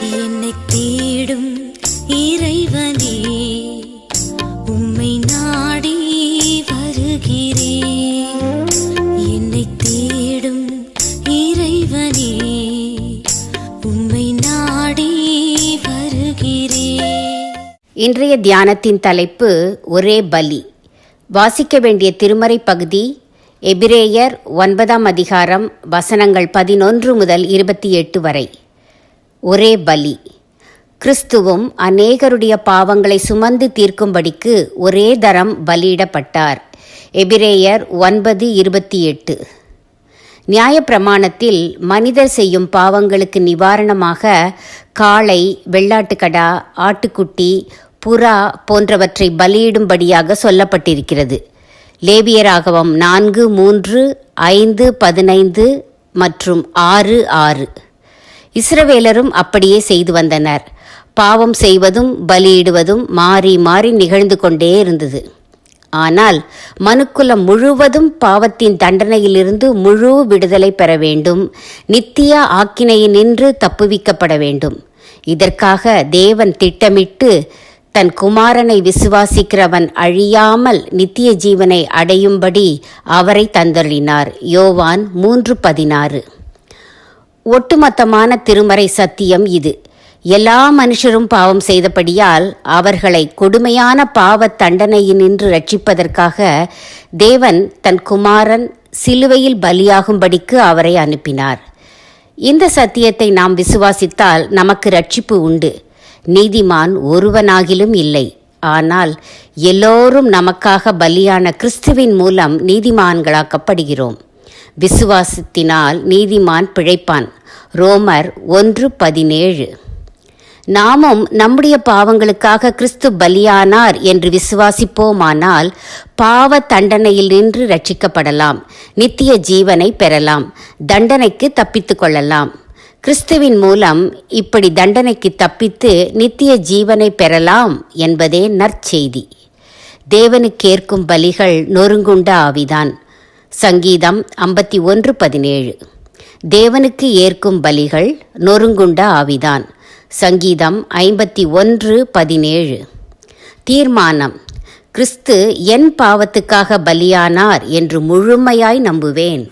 என்னை தேடும் இறைவனே, உம்மை நாடி வருகிறேன். என்னை தேடும் இறைவனே, உம்மை நாடி வருகிறேன். இன்றைய தியானத்தின் தலைப்பு ஒரே பலி. வாசிக்க வேண்டிய திருமறை பகுதி எபிரேயர் 9ஆம் அதிகாரம் வசனங்கள் 11 முதல் 28 வரை. ஒரே பலி. கிறிஸ்துவும் அநேகருடைய பாவங்களை சுமந்து தீர்க்கும்படிக்கு ஒரே தரம் பலியிடப்பட்டார். எபிரேயர் 9:28. நியாயப்பிரமாணத்தில் மனிதர் செய்யும் பாவங்களுக்கு நிவாரணமாக காளை, வெள்ளாட்டுக்கடா, ஆட்டுக்குட்டி, புறா போன்றவற்றை பலியிடும்படியாக சொல்லப்பட்டிருக்கிறது. லேவியராகமம் 4, 3, 5, 15 மற்றும் 6:6. இஸ்ரவேலரும் அப்படியே செய்து வந்தனர். பாவம் செய்வதும் பலியிடுவதும் மாறி மாறி நிகழ்ந்து கொண்டே இருந்தது. ஆனால் மனுக்குலம் முழுவதும் பாவத்தின் தண்டனையிலிருந்து முழு விடுதலை பெற வேண்டும், நித்திய ஆக்கினையினின்று தப்புவிக்கப்பட வேண்டும். இதற்காக தேவன் திட்டமிட்டு தன் குமாரனை விசுவாசிக்கிறவன் அழியாமல் நித்திய ஜீவனை அடையும்படி அவரை தந்தருளினார். யோவான் 3:16. ஒட்டுமொத்தமான திருமறை சத்தியம் இது. எல்லா மனுஷரும் பாவம் செய்தபடியால் அவர்களை கொடுமையான பாவ தண்டனையினின்று ரட்சிப்பதற்காக தேவன் தன் குமாரன் சிலுவையில் பலியாகும்படிக்கு அவரை அனுப்பினார். இந்த சத்தியத்தை நாம் விசுவாசித்தால் நமக்கு ரட்சிப்பு உண்டு. நீதிமான் ஒருவனாகிலும் இல்லை. ஆனால் எல்லோரும் நமக்காக பலியான கிறிஸ்துவின் மூலம் நீதிமான்களாக்கப்படுகிறோம். விசுவாசத்தினால் நீதிமான் பிழைப்பான். ரோமர் 1:17. நாமும் நம்முடைய பாவங்களுக்காக கிறிஸ்து பலியானார் என்று விசுவாசிப்போமானால் பாவ தண்டனையில் நின்று ரட்சிக்கப்படலாம், நித்திய ஜீவனை பெறலாம், தண்டனைக்கு தப்பித்து கொள்ளலாம். கிறிஸ்துவின் மூலம் இப்படி தண்டனைக்கு தப்பித்து நித்திய ஜீவனை பெறலாம் என்பதே நற்செய்தி. தேவனுக்கேற்கும் பலிகள் நொறுங்குண்ட ஆவிதான். சங்கீதம் 51:17. தேவனுக்கு ஏற்கும் பலிகள் நொறுங்குண்ட ஆவிதான். சங்கீதம் 51:17. தீர்மானம்: கிறிஸ்து என் பாவத்துக்காக பலியானார் என்று முழுமையாய் நம்புவேன்.